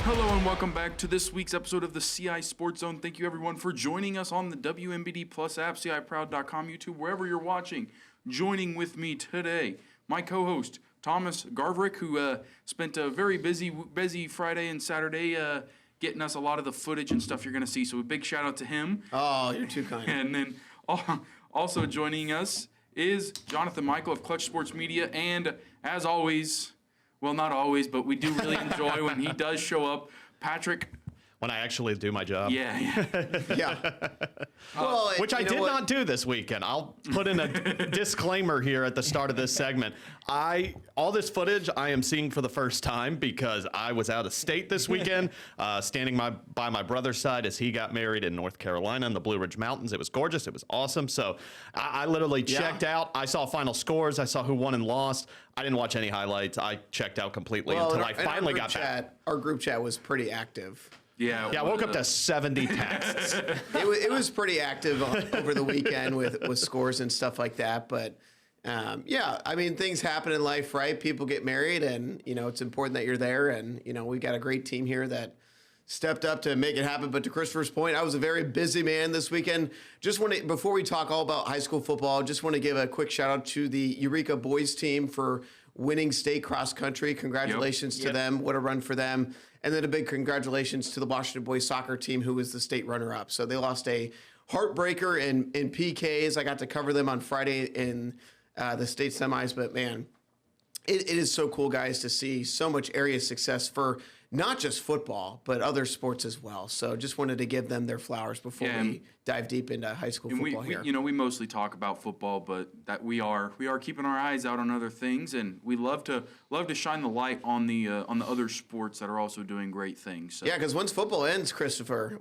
Hello and welcome back to this week's episode of the CI Sports Zone. Thank you everyone for joining us on the WMBD Plus app, CIProud.com, YouTube, wherever you're watching. Joining with me today, my co-host, Thomas Garverick, who spent a very busy Friday and Saturday getting us a lot of the footage and stuff you're going to see. So a big shout out to him. Oh, you're too kind. And then also joining us is Jonathan Michael of Clutch Sports Media. And as always, well, not always, but we do really enjoy when he does show up, Patrick. When I actually do my job. Yeah. Yeah. Well, Which I did not do this weekend. I'll put in a disclaimer here at the start of this segment. All this footage I am seeing for the first time because I was out of state this weekend, standing by my brother's side as he got married in North Carolina in the Blue Ridge Mountains. It was gorgeous. It was awesome. So I literally checked out. I saw final scores. I saw who won and lost. I didn't watch any highlights. I checked out completely until I finally got back. Our group chat was pretty active. Yeah, I woke up to 70 texts. It was pretty active over the weekend with scores and stuff like that. But yeah, I mean, things happen in life, right? People get married, and it's important that you're there. And we've got a great team here that stepped up to make it happen. But to Christopher's point, I was a very busy man this weekend. Before we talk all about high school football, just want to give a quick shout out to the Eureka boys team for winning state cross country. Congratulations to them. What a run for them. And then a big congratulations to the Washington boys soccer team, who was the state runner-up. So they lost a heartbreaker in PKs. I got to cover them on Friday in the state semis. But, man, it is so cool, guys, to see so much area success for not just football, but other sports as well. So just wanted to give them their flowers before we dive deep into high school football here. We mostly talk about football, but that we are keeping our eyes out on other things, and we love to shine the light on the other sports that are also doing great things. So. Yeah, because once football ends, Christopher,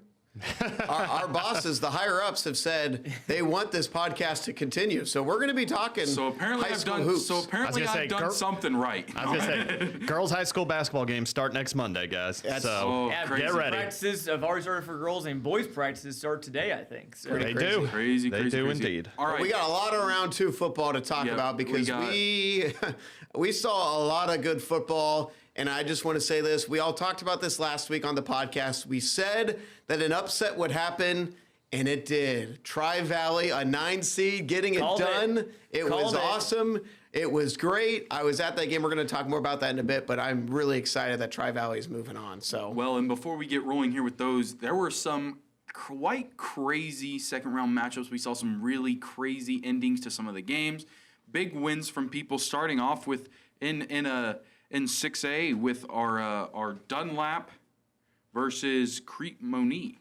our bosses, the higher ups, have said they want this podcast to continue. So we're going to be talking. So apparently I've done something right. I was going to say, girls' high school basketball games start next Monday, guys. Crazy. Get ready. Practices have already started for girls, and boys' practices start today, I think. So. They do. Crazy. They do indeed. All right. We got a lot of round 2 football to talk about because we saw a lot of good football. And I just want to say this. We all talked about this last week on the podcast. We said that an upset would happen, and it did. Tri-Valley, a 9 seed, getting it done. It was awesome. It was great. I was at that game. We're going to talk more about that in a bit, but I'm really excited that Tri-Valley is moving on. So well, and before we get rolling here with those, there were some quite crazy second-round matchups. We saw some really crazy endings to some of the games. Big wins from people starting off with in 6A with our Dunlap versus Crete Monee,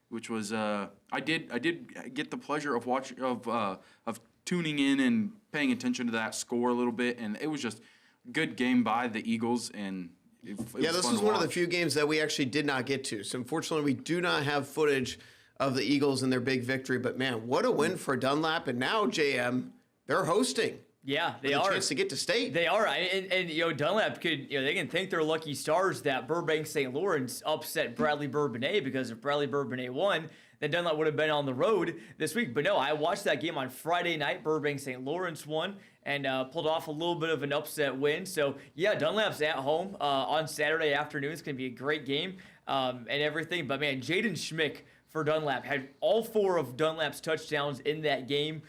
which was I did get the pleasure of tuning in and paying attention to that score a little bit, and it was just a good game by the Eagles, and this was one of the few games that we actually did not get to. So unfortunately, we do not have footage of the Eagles and their big victory. But man, what a win for Dunlap! And now JM, they're hosting. Yeah, they are. A chance to get to state. They are, and Dunlap could, they can thank their lucky stars that Burbank St. Lawrence upset Bradley Bourbonnais, because if Bradley Bourbonnais won, then Dunlap would have been on the road this week. But no, I watched that game on Friday night. Burbank St. Lawrence won and pulled off a little bit of an upset win. So yeah, Dunlap's at home on Saturday afternoon. It's going to be a great game and everything. But man, Jaden Schmick for Dunlap had all 4 of Dunlap's touchdowns in that game.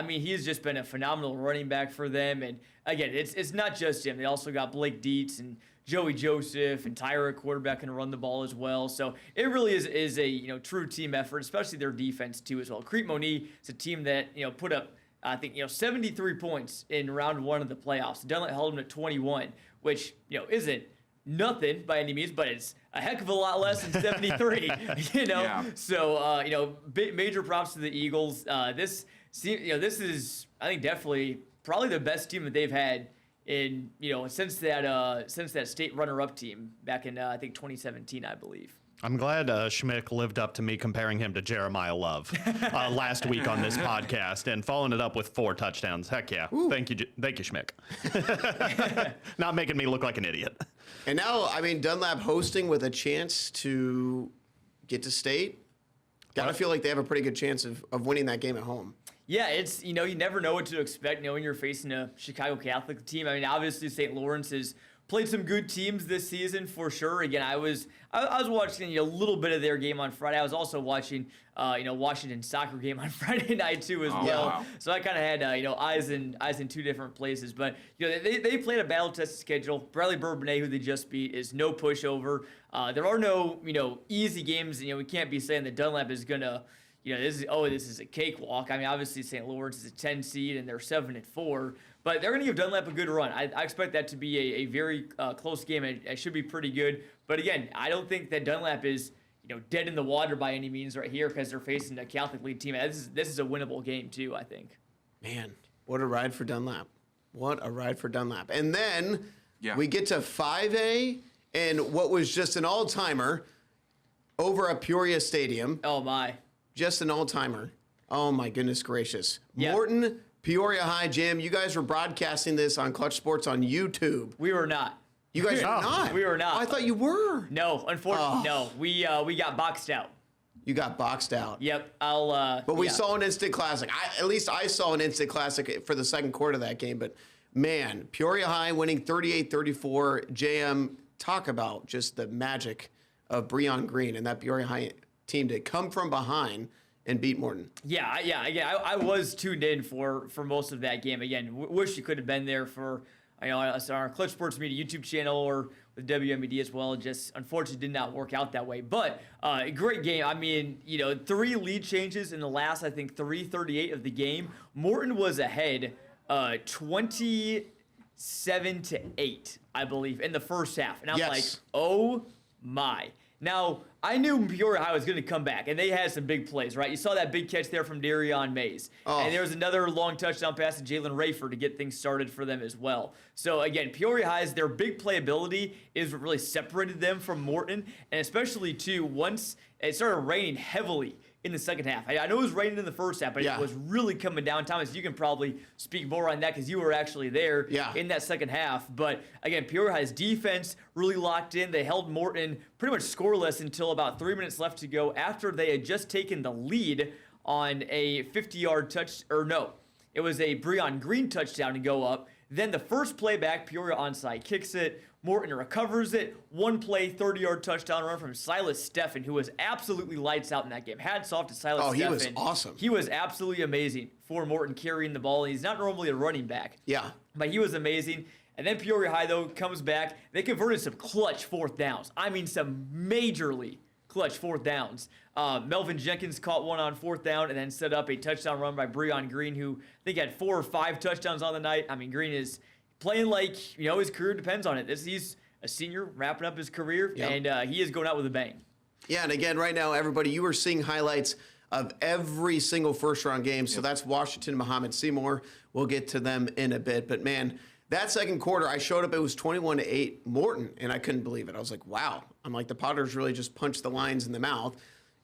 He's just been a phenomenal running back for them. And again, it's not just him. They also got Blake Dietz and Joey Joseph and Tyra, quarterback, can run the ball as well. So it really is a true team effort, especially their defense too as well. Crete Monee is a team that put up, I think 73 points in round 1 of the playoffs. Dunlap held them to 21, which isn't nothing by any means, but it's a heck of a lot less than 73. Yeah. So major props to the Eagles. This is, I think, definitely probably the best team that they've had in since that state runner-up team back in I think 2017, I believe. I'm glad Schmick lived up to me comparing him to Jeremiah Love last week on this podcast and following it up with 4 touchdowns. Heck yeah. Ooh. Thank you, Schmick. Not making me look like an idiot. And now, Dunlap hosting with a chance to get to state. Gotta feel like they have a pretty good chance of winning that game at home. Yeah, it's, you never know what to expect, when you're facing a Chicago Catholic team. Obviously St. Lawrence is played some good teams this season for sure. Again, I was watching a little bit of their game on Friday. I was also watching Washington soccer game on Friday night too as well. Wow. So I kind of had eyes in two different places. But they played a battle tested schedule. Bradley Bourbonnais, who they just beat, is no pushover. There are no easy games. We can't be saying that Dunlap is gonna. This is a cakewalk. I mean, obviously St. Lawrence is a 10 seed and they're 7-4, but they're going to give Dunlap a good run. I expect that to be a very close game. It should be pretty good. But again, I don't think that Dunlap is dead in the water by any means right here because they're facing a Catholic League team. This is a winnable game too, I think. Man, what a ride for Dunlap. What a ride for Dunlap. And then Yeah. we get to 5A and what was just an all-timer over at Peoria Stadium. Oh my. Just an all-timer. Oh, my goodness gracious. Yeah. Morton, Peoria High, Jim, you guys were broadcasting this on Clutch Sports on YouTube. We were not. You guys were Oh, not. we were not. I thought you were. No, unfortunately, no. We got boxed out. You got boxed out. Yep. But we yeah. saw an instant classic. At least I saw an instant classic for the second quarter of that game. But, man, Peoria High winning 38-34. JM, talk about just the magic of Breon Green and that Peoria High team to come from behind and beat Morton. Yeah. Again, I was tuned in for most of that game. Again, wish you could have been there for us on our Clutch Sports Media YouTube channel or with WMED as well. Just unfortunately did not work out that way. But a great game. I mean, 3 lead changes in the last, I think, 3:38 of the game. Morton was ahead 27-8, I believe, in the first half, and I'm Yes. like, oh my. Now, I knew Peoria High was going to come back, and they had some big plays, right? You saw that big catch there from Darion Mays. Oh. And there was another long touchdown pass to Jalen Rayford to get things started for them as well. So, again, Peoria High's, their big playability is what really separated them from Morton, and especially, too, once it started raining heavily in the second half. I know it was raining in the first half, but Yeah. it was really coming down. Thomas, you can probably speak more on that because you were actually there Yeah. in that second half. But again, Peoria High's defense really locked in. They held Morton pretty much scoreless until about 3 minutes left to go after they had just taken the lead on a 50-yard touch, or no, it was a Breon Green touchdown to go up. Then the first play back, Peoria onside kicks it. Morton recovers it. One play, 30-yard touchdown run from Silas Steffen, who was absolutely lights out in that game. Hats off to Silas Steffen. Oh, he was awesome. He was absolutely amazing for Morton carrying the ball. He's not normally a running back. Yeah. But he was amazing. And then Peoria High, though, comes back. They converted some clutch fourth downs. I mean, some majorly clutch fourth downs. Melvin Jenkins caught one on fourth down and then set up a touchdown run by Breon Green, who I think had 4 or 5 touchdowns on the night. I mean, Green is playing like, his career depends on it. He's a senior wrapping up his career, Yep. and he is going out with a bang. Yeah, and again, right now, everybody, you are seeing highlights of every single first-round game. So that's Washington, Muhammad Seymour. We'll get to them in a bit. But, man, that second quarter, I showed up, it was 21-8 Morton, and I couldn't believe it. I was like, wow. I'm like, the Potters really just punched the Lions in the mouth.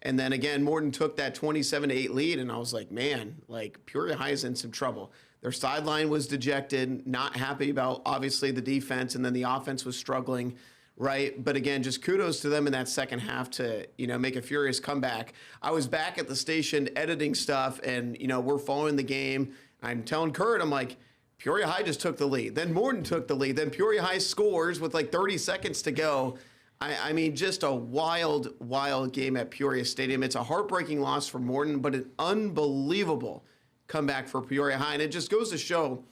And then, again, Morton took that 27-8 lead, and I was like, man, Peoria High is in some trouble. Their sideline was dejected, not happy about, obviously, the defense, and then the offense was struggling, right? But again, just kudos to them in that second half to, make a furious comeback. I was back at the station editing stuff, and, we're following the game. I'm telling Kurt, I'm like, Peoria High just took the lead. Then Morton took the lead. Then Peoria High scores with 30 seconds to go. I mean, just a wild, wild game at Peoria Stadium. It's a heartbreaking loss for Morton, but an unbelievable comeback for Peoria High. And it just goes to show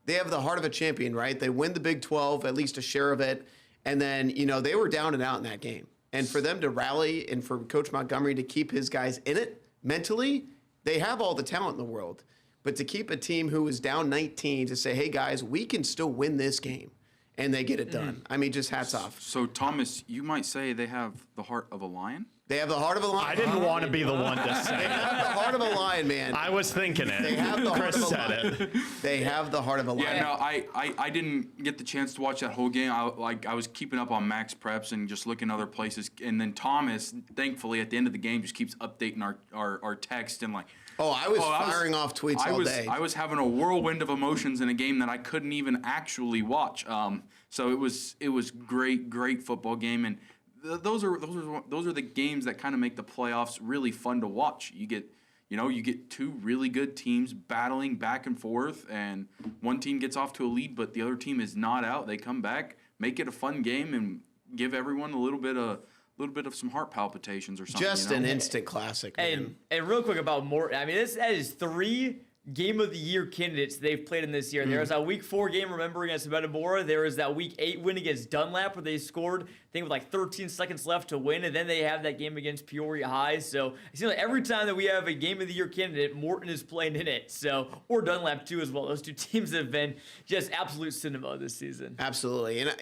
they have the heart of a champion, right? They win the Big 12, at least a share of it. And then, they were down and out in that game. And for them to rally and for Coach Montgomery to keep his guys in it mentally, they have all the talent in the world. But to keep a team who is down 19 to say, hey, guys, we can still win this game. And they get it done. I mean, just hats off. So, Thomas, you might say they have the heart of a lion? They have the heart of a lion. I didn't want to be the one to They say it. have the heart of a lion, man. I was thinking it. They have the heart Chris of a said lion. it. They have the heart of a lion. Yeah, no, I didn't get the chance to watch that whole game. I was keeping up on Max Preps and just looking other places. And then Thomas, thankfully, at the end of the game, just keeps updating our text and Oh, I was firing off tweets all day. I was having a whirlwind of emotions in a game that I couldn't even actually watch. So it was great football game, and those are the games that kind of make the playoffs really fun to watch. You get 2 really good teams battling back and forth, and one team gets off to a lead, but the other team is not out. They come back, make it a fun game and give everyone a little bit of some heart palpitations or something. Just an instant classic, man. And real quick about Morton, I mean, that is 3 Game of the Year candidates they've played in this year. There was that Week 4 game, remember, against Metamora. There was that Week 8 win against Dunlap where they scored, I think, with like 13 seconds left to win. And then they have that game against Peoria High. So it seems like every time that we have a Game of the Year candidate, Morton is playing in it. So, or Dunlap too as well. Those 2 teams have been just absolute cinema this season. Absolutely. And,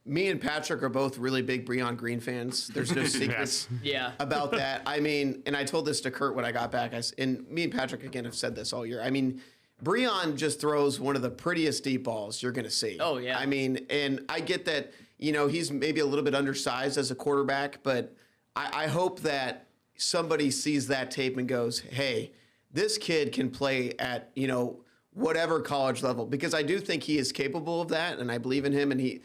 me and Patrick are both really big Breon Green fans. There's no secrets Yeah. about that. I mean, and I told this to Kurt when I got back, and me and Patrick, again, have said this all year. I mean, Breon just throws one of the prettiest deep balls you're going to see. Oh, yeah. I mean, and I get that, he's maybe a little bit undersized as a quarterback, but I hope that somebody sees that tape and goes, hey, this kid can play at, whatever college level, because I do think he is capable of that, and I believe in him, and he,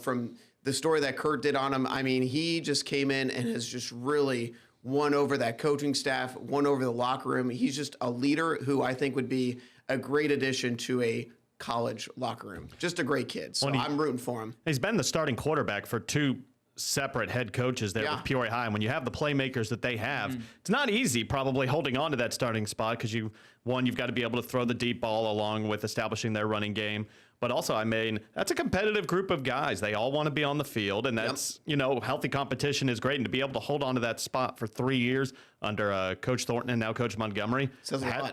from the story that Kurt did on him, I mean, he just came in and has just really won over that coaching staff, won over the locker room. He's just a leader who I think would be a great addition to a college locker room. Just a great kid. So I'm rooting for him. He's been the starting quarterback for 2 separate head coaches there with Peoria High. And when you have the playmakers that they have, it's not easy probably holding on to that starting spot because you've got to be able to throw the deep ball along with establishing their running game. But also, I mean, that's a competitive group of guys. They all want to be on the field, and that's, healthy competition is great. And to be able to hold on to that spot for 3 years under Coach Thornton and now Coach Montgomery,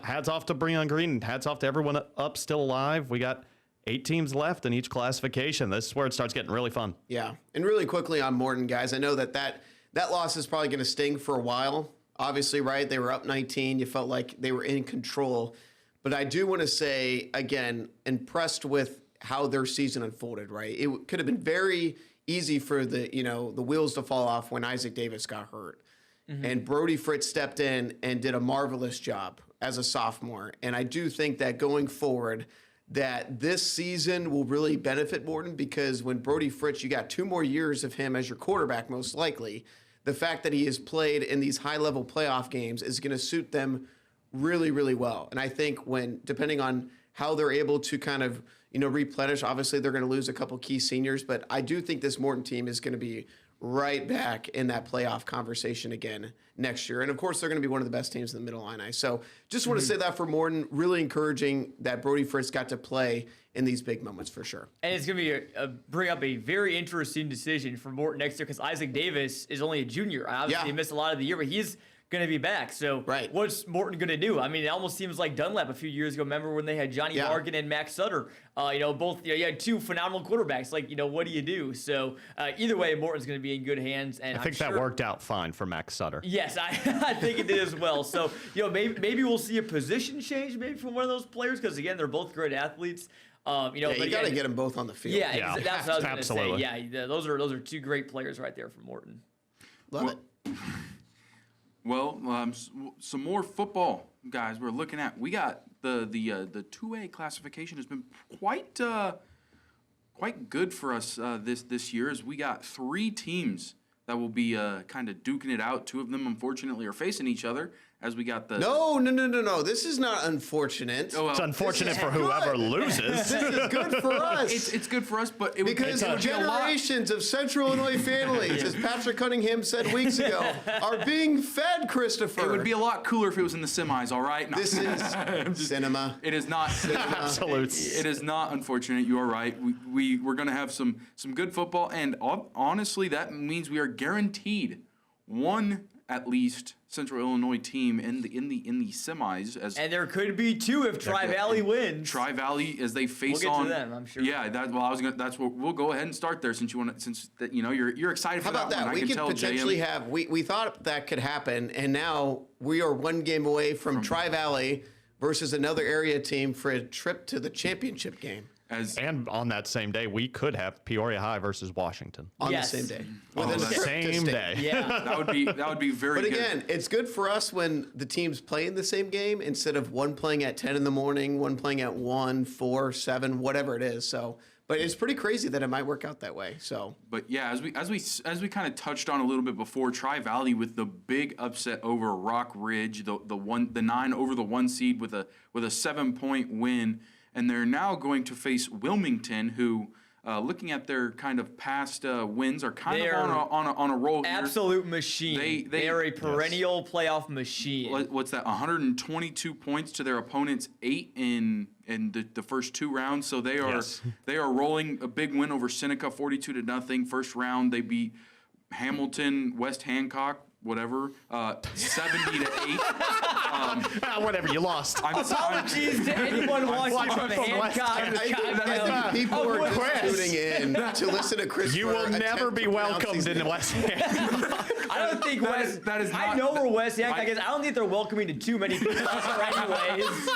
hats off to Breon Green and hats off to everyone up still alive. We got 8 teams left in each classification. This is where it starts getting really fun. Yeah. And really quickly on Morton, guys, I know that loss is probably going to sting for a while. Obviously, right? They were up 19. You felt like they were in control. But I do want to say, again, impressed with how their season unfolded, right? It could have been very easy for the wheels to fall off when Isaac Davis got hurt. And Brody Fritz stepped in and did a marvelous job as a sophomore. And I do think that going forward, that this season will really benefit Morton, because when Brody Fritz, you got 2 more years of him as your quarterback, most likely. The fact that he has played in these high-level playoff games is going to suit them really, really well. And I think depending on how they're able to kind of, replenish, obviously they're going to lose a couple key seniors, but I do think this Morton team is going to be right back in that playoff conversation again next year. And of course, they're going to be one of the best teams in the Middle-Illini. So just want to say that for Morton, really encouraging that Brody Fritz got to play in these big moments for sure. And it's going to be bring up a very interesting decision for Morton next year, because Isaac Davis is only a junior. Obviously, he missed a lot of the year, but he's going to be back. So what's Morton going to do? I mean, it almost seems like Dunlap a few years ago. Remember when they had Johnny Morgan and Max Sutter? Both you had 2 phenomenal quarterbacks. Like, what do you do? So either way, Morton's going to be in good hands. And I think that worked out fine for Max Sutter. Yes, I think it did as well. So maybe we'll see a position change maybe from one of those players, because again, they're both great athletes. You got to get them both on the field. Yeah, that's what I was going to say. Absolutely. Yeah, those are 2 great players right there for Morton. Love it. Well, some more football, guys. We're looking at. We got the 2A classification has been quite good for us this year. As we got 3 teams that will be kind of duking it out. 2 of them, unfortunately, are facing each other. As we got the No. This is not unfortunate. Oh, well, It's unfortunate for whoever loses. This is good for us. it's good for us, but because it would be a lot. generations of Central Illinois families, as Patrick Cunningham said weeks ago, are being fed, Christopher. It would be a lot cooler if it was in the semis. All right. No. This is cinema. It is not. Absolute. It is not unfortunate. You are right. We're going to have some good football, and honestly, that means we are guaranteed one at least Central Illinois team in the semis. And there could be 2 if Tri-Valley wins. Tri-Valley, as they face We'll get on to them, I'm sure. Yeah, that's what we'll go ahead and start there, since you're excited for How about that that? one. We I can could tell, potentially JM. have. We thought that could happen, and now we are 1 game away from Tri-Valley versus another area team for a trip to the championship game. And on that same day, we could have Peoria High versus Washington. On Yes. the same day. On With a the trip to Same state. day. Yeah. that would be very But good. again, it's good for us when the teams play in the same game instead of one playing at 10 in the morning, one playing at 1, 4, 7, whatever it is. So, but it's pretty crazy that it might work out that way. So, But yeah, as we kind of touched on a little bit before, Tri-Valley with the big upset over Rock Ridge, the 9 over the 1 seed with a 7-point win, and they're now going to face Wilmington, who looking at their kind of past wins, are kind They're of on a roll here. Absolute machine. They are a perennial playoff machine. What's that? 122 points to their opponents, 8 in the first 2 rounds. So they are Yes. they are rolling. A big win over Seneca, 42-0. First round they beat Hamilton, West Hancock, whatever, 70-8. Whatever, you lost. Apologies to anyone watching watching from from West Hancock. I think people are Chris. tuning in to listen to Chris. You will never be welcomed in West Ham. I don't think West. that is I not- know where West Hancock is. I don't think they're welcoming to too many people anyways.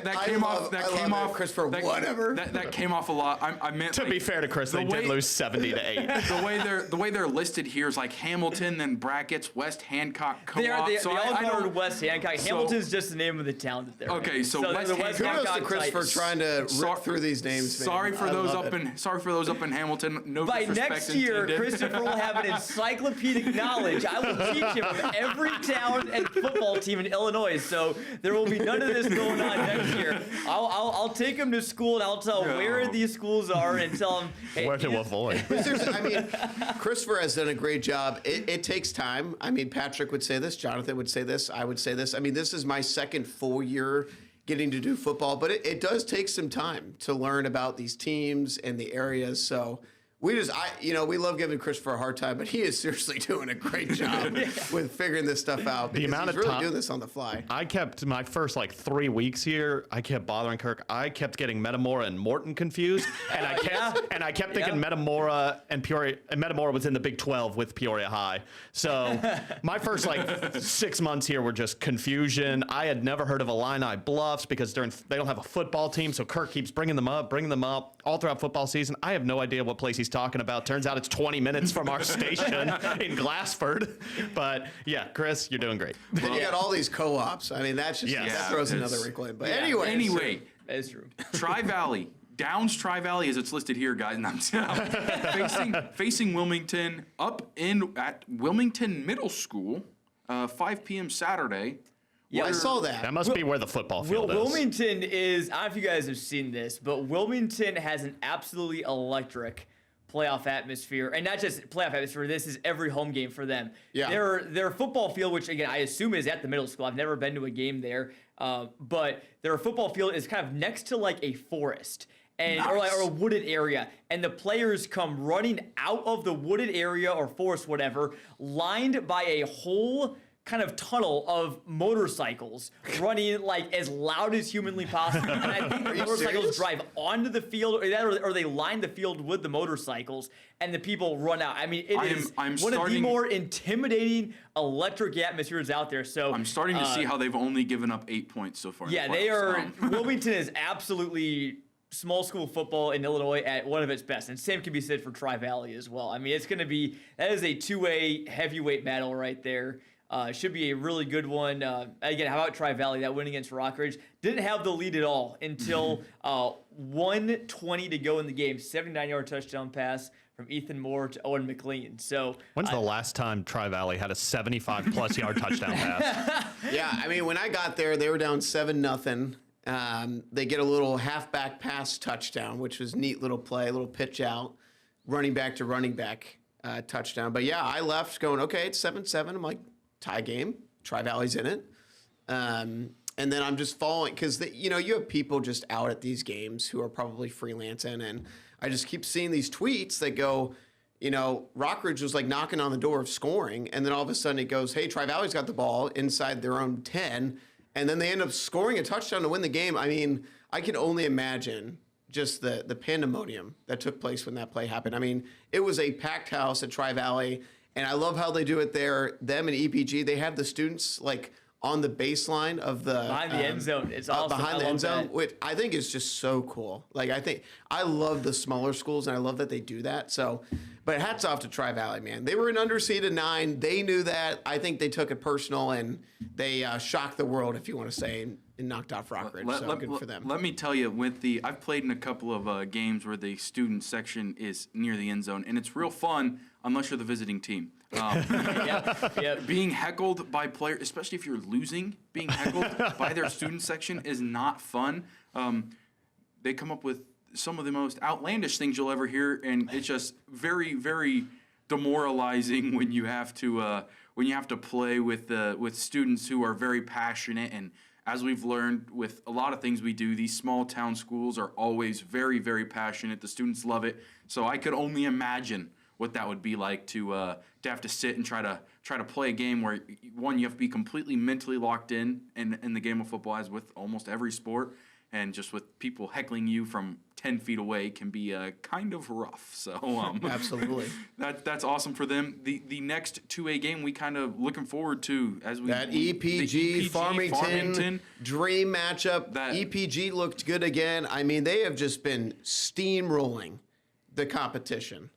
That came off. That came off. Christopher. Whatever. That came off a lot. I meant To be fair to Chris, they did lose 70-8. the way they're listed here is like Hamilton, then brackets West Hancock co-op. They are. They so all I covered don't. West Hancock. So- Hamilton's just the name of the town that they're Okay, in. so they're West the Hancock- Kudos to Hancock Chris for Titans. trying to rip through these names. Man. Sorry for I those love up it. in. Sorry for those up in Hamilton. No By disrespect next year, intended. Christopher will have an encyclopedic knowledge. I will teach him of every town and football team in Illinois. So there will be none of this going on next year. I'll take him to school and I'll tell him where these schools are and tell him hey, Where to avoid. I mean, Christopher has done a great job. It takes time. I mean, Patrick would say this, Jonathan would say this, I would say this. I mean, this is my second full year getting to do football, but it does take some time to learn about these teams and the areas. So we love giving Christopher a hard time, but he is seriously doing a great job with figuring this stuff out. Because amount he's of really time- doing this on the fly. I kept my first 3 weeks here. I kept bothering Kirk. I kept getting Metamora and Morton confused, and I kept thinking Metamora and Peoria. And Metamora was in the Big 12 with Peoria High. So my first 6 months here were just confusion. I had never heard of Illini Bluffs because they don't have a football team. So Kirk keeps bringing them up all throughout football season. I have no idea what place he's talking about. Turns out it's 20 minutes from our station in Glassford. But yeah, Chris, you're doing great. Then you got all these co-ops. I mean, that's just Yes. that throws It's- another wrinkle in. But Yeah. Anyway, That is true. Tri-Valley. Downs Tri-Valley as it's listed here, guys. And I'm facing Wilmington at Wilmington Middle School, 5 p.m. Saturday. Yeah, I saw That that. must be where the football field is. Wilmington is, I don't know if you guys have seen this, but Wilmington has an absolutely electric playoff atmosphere. And not just playoff atmosphere, this is every home game for them. Yeah. Their football field, which again, I assume is at the middle school. I've never been to a game there. But their football field is kind of next to a forest. And, or a wooded area, and the players come running out of the wooded area or forest, whatever, lined by a whole kind of tunnel of motorcycles running as loud as humanly possible. And I think the you motorcycles serious? drive onto the field, or they line the field with the motorcycles, and the people run out. I mean, it is I'm one of the starting- more intimidating electric atmospheres out there. So I'm starting to see how they've only given up 8 points so far. in the yeah, they playoffs. are. Wilmington is absolutely small school football in Illinois at one of its best, and same can be said for Tri-Valley as well. I mean, that is a two-way heavyweight battle right there. Should be a really good one. Again, how about Tri-Valley? That win against Rockridge didn't have the lead at all until 1:20 to go in the game. 79-yard touchdown pass from Ethan Moore to Owen McLean. So When's the last time Tri-Valley had a 75-plus yard touchdown pass? Yeah, I mean, when I got there, they were down 7-0. They get a little halfback pass touchdown, which was a neat little play, a little pitch out, running back to running back touchdown. But yeah, I left going, okay, it's 7-7. I'm like, tie game, Tri-Valley's in it. And then I'm just following, because you have people just out at these games who are probably freelancing, and I just keep seeing these tweets that go, Rockridge was knocking on the door of scoring, and then all of a sudden it goes, hey, Tri-Valley's got the ball inside their own 10, and then they end up scoring a touchdown to win the game. I mean, I can only imagine just the pandemonium that took place when that play happened. I mean, it was a packed house at Tri-Valley, and I love how they do it there. Them and EPG, they have the students on the baseline of the behind the end zone. It's awesome. behind I the end love zone, that. which I think is just so cool. I love the smaller schools, and I love that they do that. So, but hats off to Tri-Valley, man. They were an underseeded 9. They knew that. I think they took it personal, and they shocked the world, if you want to say, and knocked off Rockridge. So good for them. Let me tell you, I've played in a couple of games where the student section is near the end zone, and it's real fun unless you're the visiting team. Yep. Being heckled by players, especially if you're losing, being heckled by their student section is not fun. They come up with some of the most outlandish things you'll ever hear, and it's just very, very demoralizing when you have to play with students who are very passionate. And as we've learned with a lot of things we do, these small town schools are always very, very passionate. The students love it. So I could only imagine what that would be like to have to sit and try to play a game where, one, you have to be completely mentally locked in the game of football, as with almost every sport, and just with people heckling you from 10 feet away can be kind of rough. So Absolutely. That's awesome for them. The next 2A game we kind of looking forward to as we That the EPG, Farmington dream matchup. That- EPG looked good again. I mean, they have just been steamrolling the competition.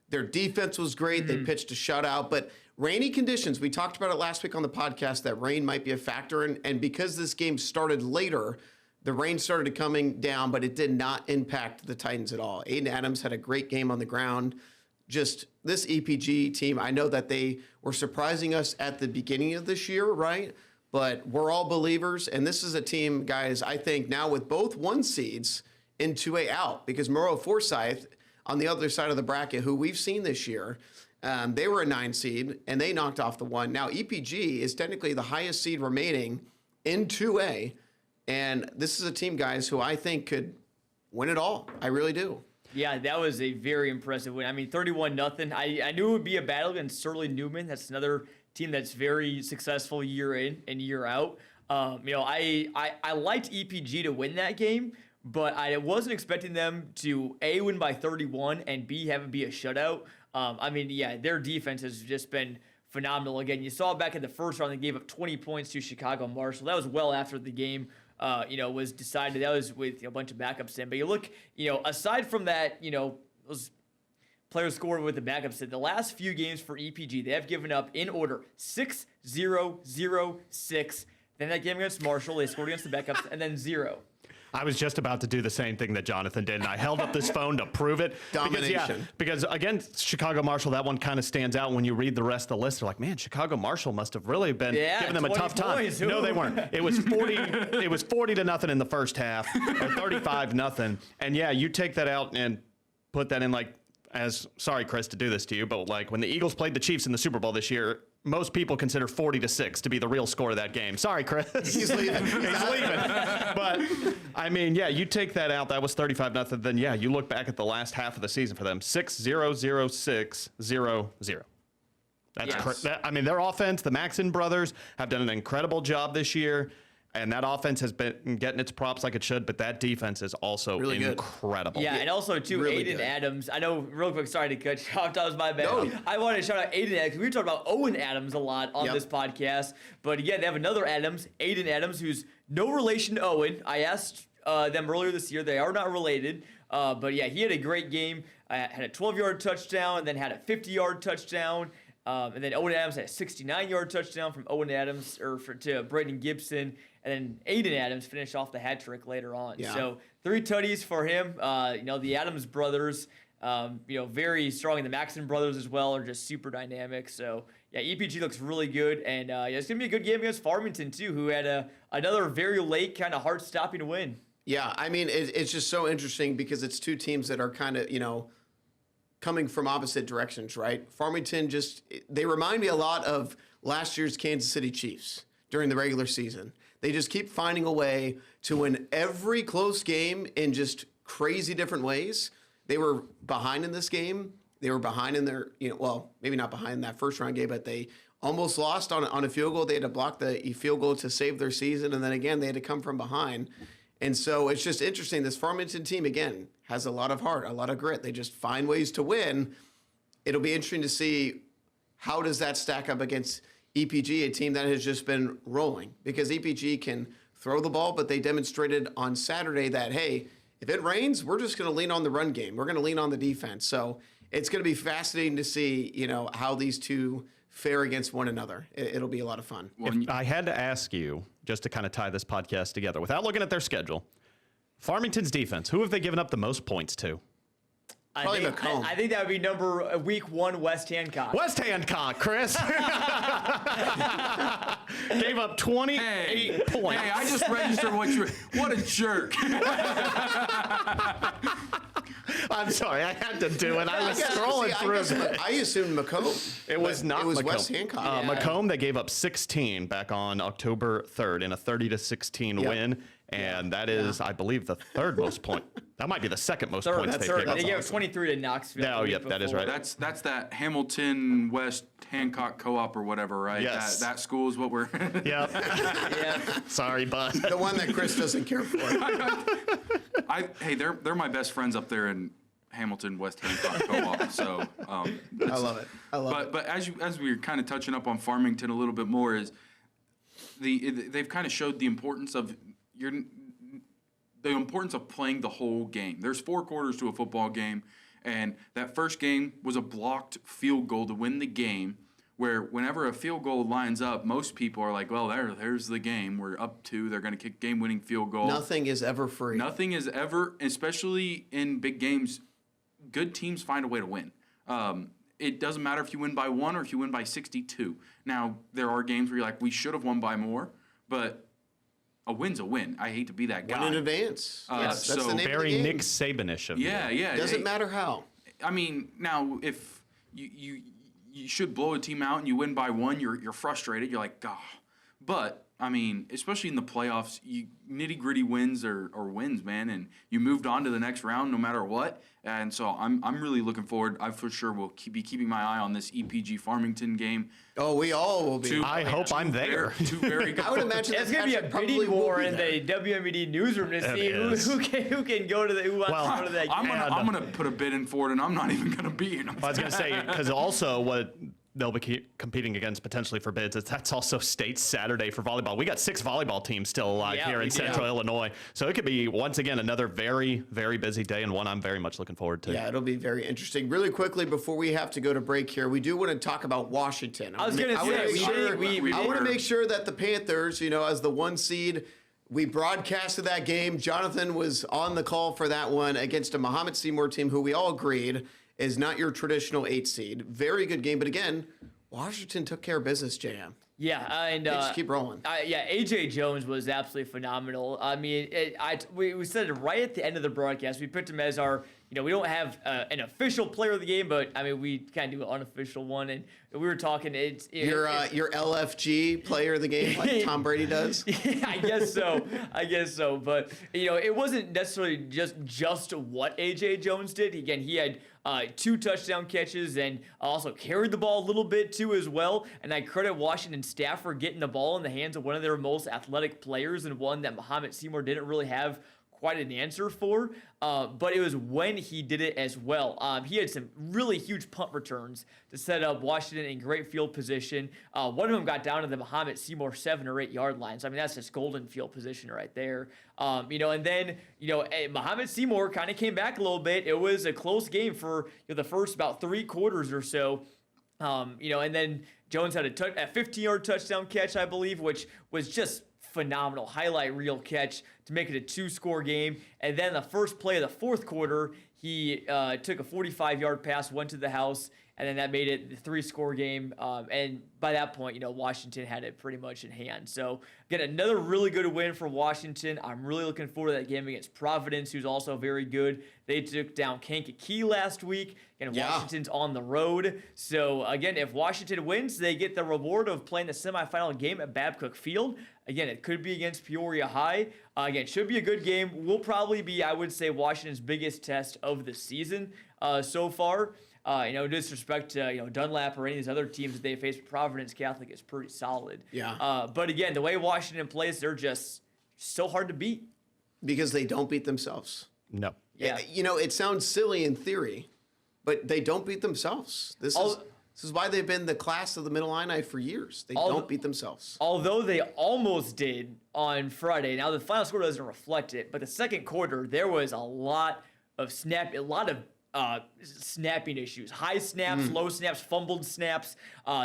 Their defense was great. They pitched a shutout, but rainy conditions. We talked about it last week on the podcast that rain might be a factor, and because this game started later, the rain started coming down, but it did not impact the Titans at all. Aiden Adams had a great game on the ground. Just this EPG team, I know that they were surprising us at the beginning of this year, right? But we're all believers, and this is a team, guys, I think now with both 1 seeds in 2A out, because Murrow Forsyth on the other side of the bracket, who we've seen this year, they were a 9 seed, and they knocked off the 1. Now, EPG is technically the highest seed remaining in 2A, and this is a team, guys, who I think could win it all. I really do. Yeah, that was a very impressive win. I mean, 31-0. I knew it would be a battle against Sterling Newman. That's another team that's very successful year in and year out. I liked EPG to win that game, but I wasn't expecting them to A, win by 31, and B, have it be a shutout. Their defense has just been phenomenal. Again, you saw back in the first round, they gave up 20 points to Chicago Marshall. That was well after the game was decided. That was with a bunch of backups in. But you look, aside from that, those players scored with the backups in. The last few games for EPG, they have given up in order 6-0-0-6. Then that game against Marshall, they scored against the backups, and then 0. I was just about to do the same thing that Jonathan did, and I held up this phone to prove it. Domination. Because against Chicago Marshall, that one kind of stands out when you read the rest of the list. They're like, man, Chicago Marshall must have really been giving them a 20 tough time. points. No, they weren't. It was 40. It was 40-0 in the first half, or 35-0. And yeah, you take that out and put that in sorry, Chris, to do this to you, but like when the Eagles played the Chiefs in the Super Bowl this year, most people consider 40-6 to be the real score of that game. Sorry, Chris. He's leaving. He's leaving. But, I mean, yeah, you take that out. That was 35-0. Then, yeah, you look back at the last half of the season for them. 6-0-0-6-0-0. Yes. Their offense, the Maxon brothers, have done an incredible job this year. And that offense has been getting its props like it should, but that defense is also Really good. incredible. Yeah, and also, too, really Aiden good. Adams. I know, real quick, sorry to cut you off. That was my bad. No. I wanted to shout out Aiden Adams. We talked about Owen Adams a lot on Yep. this podcast. But again, they have another Adams, Aiden Adams, who's no relation to Owen. I asked them earlier this year. They are not related. But yeah, he had a great game. Had a 12-yard touchdown, and then had a 50-yard touchdown. And then Owen Adams had a 69-yard touchdown from Owen Adams to Braden Gibson. And then Aiden Adams finished off the hat trick later on. Yeah. So 3 tutties for him. The Adams brothers, very strong. And the Maxon brothers as well are just super dynamic. So yeah, EPG looks really good. And it's going to be a good game against Farmington too, who had another very late kind of heart-stopping win. Yeah, I mean, it's just so interesting because it's 2 teams that are kind of, coming from opposite directions, right? Farmington they remind me a lot of last year's Kansas City Chiefs during the regular season. They just keep finding a way to win every close game in just crazy different ways. They were behind in this game. They were behind in their, maybe not behind in that first round game, but they almost lost on a field goal. They had to block the field goal to save their season. And then again, they had to come from behind. And so it's just interesting. This Farmington team, again, has a lot of heart, a lot of grit. They just find ways to win. It'll be interesting to see how does that stack up against EPG, a team that has just been rolling. Because EPG can throw the ball, but they demonstrated on Saturday that, hey, if it rains, we're just going to lean on the run game. We're going to lean on the defense. So it's going to be fascinating to see, how these two fare against one another. It'll be a lot of fun. If I had to ask you, just to kind of tie this podcast together, without looking at their schedule, Farmington's defense, who have they given up the most points to? Probably Macomb. I think that would be week 1 West Hancock. West Hancock, Chris. Gave up 28 points. Hey, I just registered what a jerk. I'm sorry, I had to do it. I was scrolling through. I assumed Macomb. It was but not It was Macomb. West Hancock. Macomb, they gave up 16 back on October 3rd in a 30-16 Yep. win. And that is, I believe, the third most point. That might be the second most Third, points that's they third. gave up. They gave 23 to Knoxville. Oh, the week yep, that is before. right. That's that Hamilton West Hancock Co-op or whatever, right? Yes. That school is what we're. Yep. Yeah. Sorry, bud. The one that Chris doesn't care for. Hey, they're my best friends up there in Hamilton West Hancock Co-op. So I love it. I love it. but as we were kind of touching up on Farmington a little bit more, is they've kind of showed the importance of playing the whole game. There's 4 quarters to a football game, and that first game was a blocked field goal to win the game. Where whenever a field goal lines up, most people are like, "Well, there's the game. We're up 2. They're going to kick game-winning field goal." Nothing is ever free. Nothing is ever, especially in big games, good teams find a way to win. It doesn't matter if you win by 1 or if you win by 62. Now, there are games where you're like, we should have won by more, but a win's a win. I hate to be that guy. Win in advance. Yes, that's so the name Very of the game. Nick Saban-ish of Yeah, you. yeah. Doesn't Hey, matter how. I mean, now, if you should blow a team out and you win by 1, you're frustrated. You're like, "God." But, I mean, especially in the playoffs, nitty-gritty wins are wins, man, and you moved on to the next round no matter what. And so I'm really looking forward. I for sure will be keeping my eye on this EPG Farmington game. Oh, we all will be. I hope I'm there. Two very good. I would imagine It's that gonna be a Patrick probably bidding will war be in there. the WMED newsroom to see is. who can go to the who wants Well, to go to that I'm game. gonna put a bid in for it, and I'm not even gonna be here. I was going to say, because also what they'll be competing against potentially for bids, that's also state Saturday for volleyball. We got 6 volleyball teams still alive Yeah, here we in do. Central Illinois. So it could be, once again, another very, very busy day and one I'm very much looking forward to. Yeah, it'll be very interesting. Really quickly, before we have to go to break here, we do want to talk about Washington. I was gonna wanna say, make we sure- did- we I want to did. make sure that the Panthers, as the 1 seed, we broadcasted that game. Jonathan was on the call for that one against a Muhammad Seymour team who we all agreed is not your traditional 8 seed. Very good game, but again, Washington took care of business, JM. Yeah, and Just keep rolling. yeah, AJ Jones was absolutely phenomenal. I mean, we said it right at the end of the broadcast. We picked him as our, we don't have an official player of the game, but I mean, we kind of do an unofficial one, and we were talking. Your LFG player of the game, like Tom Brady does. Yeah, I guess so. But it wasn't necessarily just what AJ Jones did. Again, he had 2 touchdown catches and also carried the ball a little bit too as well. And I credit Washington staff for getting the ball in the hands of one of their most athletic players and one that Muhammad Seymour didn't really have quite an answer for, but it was when he did it as well. He had some really huge punt returns to set up Washington in great field position. One of them got down to the Muhammad Seymour 7 or 8 yard line. So I mean, that's just golden field position right there. And then Muhammad Seymour kind of came back a little bit. It was a close game for the first about 3 quarters or so. And then Jones had a 15-yard touchdown catch, I believe, which was just phenomenal highlight reel catch to make it a 2-score game. And then the first play of the 4th quarter, he took a 45-yard pass, went to the house, and then that made it the 3-score game. And by that point, Washington had it pretty much in hand. So again, another really good win for Washington. I'm really looking forward to that game against Providence, who's also very good. They took down Kankakee last week, and Washington's on the road. So again, if Washington wins, they get the reward of playing the semifinal game at Babcock Field. Again, it could be against Peoria High. Again, should be a good game. Will probably be, I would say, Washington's biggest test of the season so far. Disrespect to Dunlap or any of these other teams that they face, Providence Catholic is pretty solid. Yeah. But again, the way Washington plays, they're just so hard to beat. Because they don't beat themselves. No. Yeah. It sounds silly in theory, but they don't beat themselves. This is why they've been the class of the Middle Illini for years. They don't beat themselves. Although they almost did on Friday. Now the final score doesn't reflect it, but the second quarter there was a lot of snapping issues. High snaps, low snaps, fumbled snaps.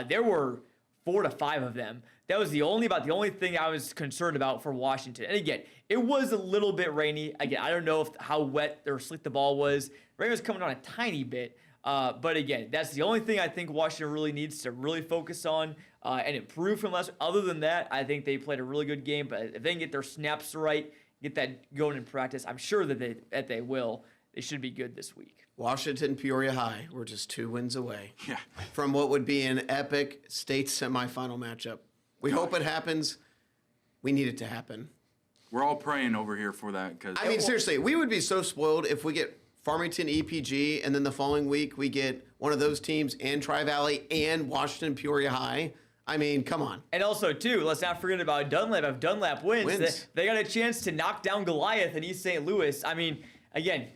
There were 4 to 5 of them. That was the only thing I was concerned about for Washington. And again, it was a little bit rainy. Again, I don't know how wet or slick the ball was. Rain was coming on a tiny bit. But again, that's the only thing I think Washington really needs to really focus on and improve from last. Other than that, I think they played a really good game. But if they can get their snaps right, get that going in practice, I'm sure that they will. they should be good this week. Washington, Peoria High. We're just 2 wins away Yeah. from what would be an epic state semifinal matchup. We hope it happens. We need it to happen. We're all praying over here for that because I mean, seriously, we would be so spoiled if we get Farmington EPG and then the following week we get one of those teams and Tri-Valley and Washington, Peoria High. I mean, come on. And also, too, let's not forget about Dunlap. If Dunlap wins. They got a chance to knock down Goliath in East St. Louis. I mean, again,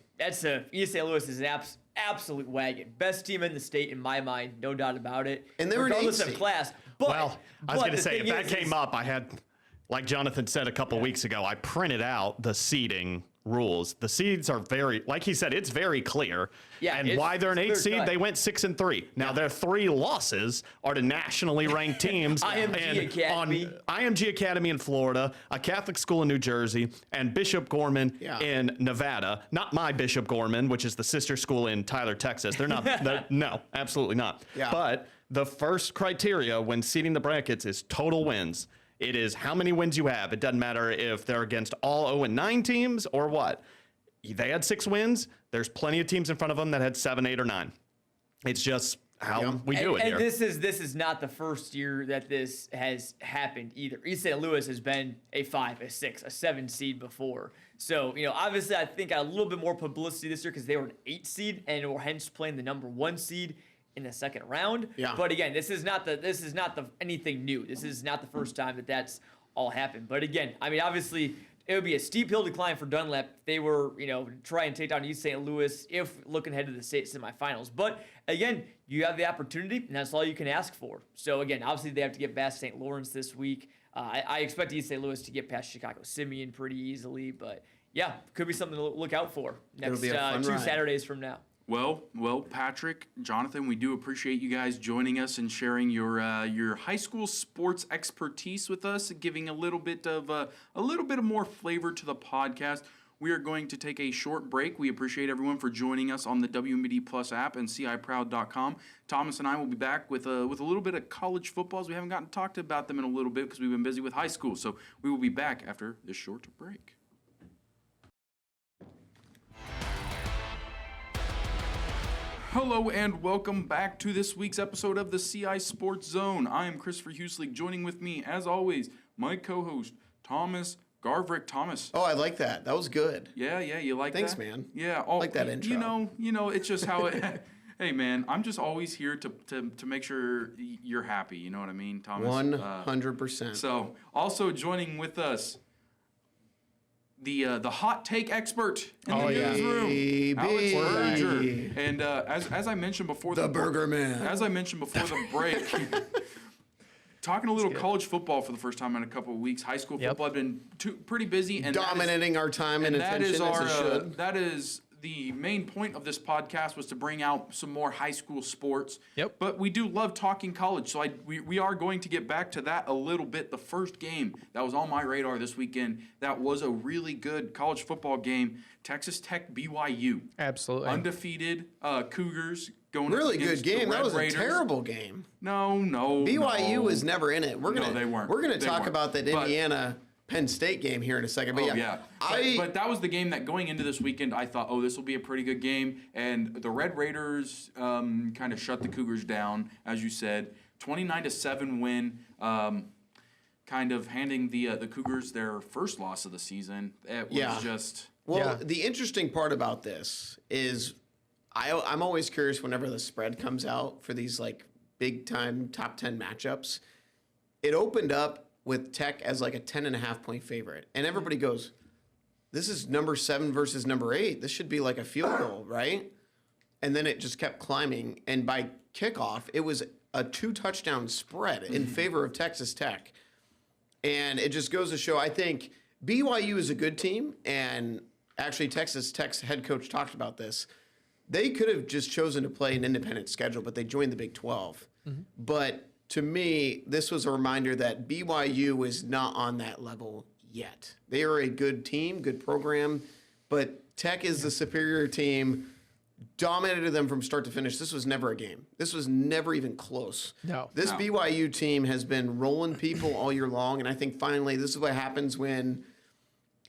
East St. Louis is an absolute wagon. Best team in the state in my mind, no doubt about it. And they were an regardless 8 of seed. class. But, Well, I was going to the say, if thing that came up, I had, like Jonathan said a couple weeks ago, I printed out the seeding rules. The seeds are very, like he said, it's very clear. Yeah, and it's- why they're an it's 8 seed, clear-cut. they went 6-3. Now their 3 losses are to nationally ranked teams. IMG and Academy. On IMG Academy in Florida, a Catholic school in New Jersey, and Bishop Gorman Yeah. in Nevada. Not my Bishop Gorman, which is the sister school in Tyler, Texas. They're not, no, absolutely not. Yeah. But the first criteria when seeding the brackets is total wins. It is how many wins you have. It doesn't matter if they're against all 0-9 teams or what. They had 6 wins. There's plenty of teams in front of them that had 7, 8, or 9. It's just how we do it and here. this is not the first year that this has happened either. East St. Louis has been a 5, a 6, a 7 seed before. So, obviously I think got a little bit more publicity this year because they were an 8 seed and were hence playing the number 1 seed in the second round. Yeah. But again, this is not anything new. This is not the first time that's all happened. But again, I mean, obviously it would be a steep hill to climb for Dunlap if they were, try and take down East St. Louis if looking ahead to the state semifinals. But again, you have the opportunity, and that's all you can ask for. So again, obviously they have to get past St. Lawrence this week. I expect East St. Louis to get past Chicago Simeon pretty easily, but yeah, could be something to look out for next be a fun 2 ride. Saturdays from now. Well, Patrick, Jonathan, we do appreciate you guys joining us and sharing your high school sports expertise with us, giving a little bit of more flavor to the podcast. We are going to take a short break. We appreciate everyone for joining us on the WMD Plus app and CIProud.com. Thomas and I will be back with a little bit of college footballs. We haven't gotten to talk about them in a little bit because we've been busy with high school. So we will be back after this short break. Hello and welcome back to this week's episode of the CI Sports Zone. I am Christopher Huselig. Joining with me, as always, my co-host, Thomas Garvrick. Thomas. Oh, I like that. That was good. Yeah, you like Thanks, that? man. Yeah. Like that intro. You know, it's just how it... Hey, man, I'm just always here to make sure you're happy. You know what I mean, Thomas? 100%. So, also joining with us, the hot take expert in the newsroom, Alex Baby. Berger. And as I mentioned before The Burger Man. as I mentioned before the break, talking a little college football for the first time in a couple of weeks. High school football had been pretty busy and Dominating our time and that is attention our as it should. that is the main point of this podcast was to bring out some more high school sports. Yep. But we do love talking college, so we are going to get back to that a little bit. The first game that was on my radar this weekend, that was a really good college football game. Texas Tech BYU. Absolutely. Undefeated Cougars going Really against good game. the That Red was Raiders. a terrible game. No. BYU no. was never in it. No, they weren't. We're gonna They talk weren't. about that But- Indiana Penn State game here in a second. But But that was the game that going into this weekend, I thought, this will be a pretty good game. And the Red Raiders kind of shut the Cougars down, as you said. 29-7 win, kind of handing the Cougars their first loss of the season. It was just... Well, Yeah. the interesting part about this is I'm always curious whenever the spread comes out for these like big time top 10 matchups. It opened up with Tech as like a 10.5 point favorite. And everybody goes, this is number 7 versus number 8. This should be like a field goal, right? And then it just kept climbing. And by kickoff, it was a 2 touchdown spread in favor of Texas Tech. And it just goes to show, I think BYU is a good team. And actually, Texas Tech's head coach talked about this. They could have just chosen to play an independent schedule, but they joined the Big 12. But to me, this was a reminder that BYU is not on that level yet. They are a good team, good program, but Tech is the superior team, dominated them from start to finish. This was never a game. This was never even close. No. This BYU team has been rolling people all year long, and I think finally this is what happens when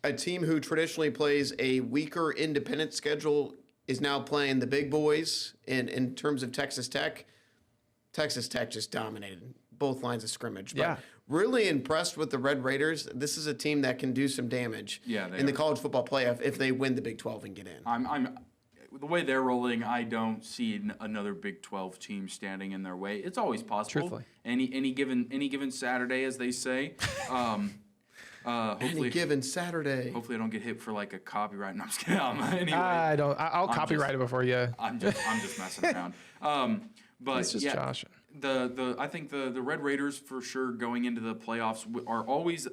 a team who traditionally plays a weaker independent schedule is now playing the big boys in terms of Texas Tech. Texas Tech just dominated both lines of scrimmage. But Yeah. really impressed with the Red Raiders. This is a team that can do some damage Yeah, they in the are. college football playoff if they win the Big 12 and get in. I'm the way they're rolling. I don't see another Big 12 team standing in their way. It's always possible. Truthfully. Any given Saturday, as they say. Any Hopefully, given Saturday. hopefully I don't get hit for like a copyright. No, I'm just kidding. Anyway, I'll copyright just- it before you. I'm just messing around. But It's just yeah, joshing. I think the Red Raiders for sure going into the playoffs are always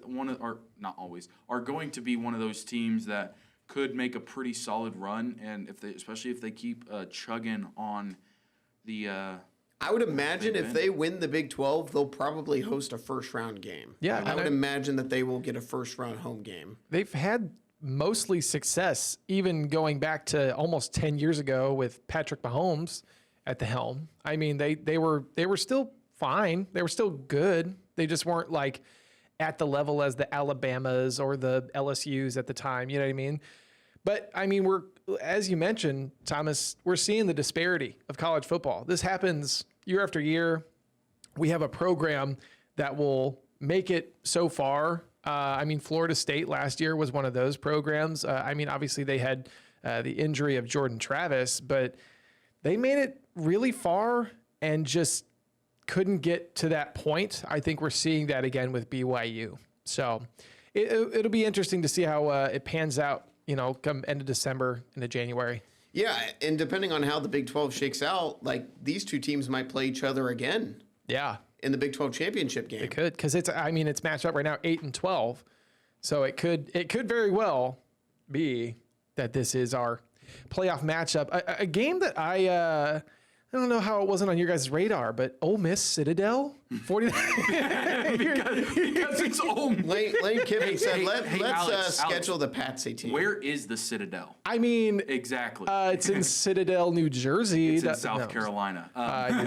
are going to be one of those teams that could make a pretty solid run, and especially if they keep chugging on the. I would imagine They've if been. they win the Big 12, they'll probably host a first round game. Yeah, I and would I- imagine that they will get a first round home game. They've had mostly success, even going back to almost 10 years ago with Patrick Mahomes at the helm. I mean, they were still fine. They were still good. They just weren't like at the level as the Alabamas or the LSUs at the time. You know what I mean? But I mean, as you mentioned, Thomas, we're seeing the disparity of college football. This happens year after year. We have a program that will make it so far. I mean, Florida State last year was one of those programs. I mean, obviously they had the injury of Jordan Travis, but they made it really far and just couldn't get to that point. I think we're seeing that again with BYU. So it'll be interesting to see how it pans out, come end of December into January. Yeah, and depending on how the Big 12 shakes out, like these two teams might play each other again Yeah, in the Big 12 championship game. it could, because it's matched up right now 8 and 12, so it could very well be that this is our playoff matchup. A game that I don't know how it wasn't on your guys' radar, but Ole Miss Citadel 49. because it's Ole Miss. Lane Kiffin said, let's Alex, schedule the Patsy team. Where is the Citadel? I mean, Exactly. it's in Citadel, New Jersey. it's in South Carolina. I knew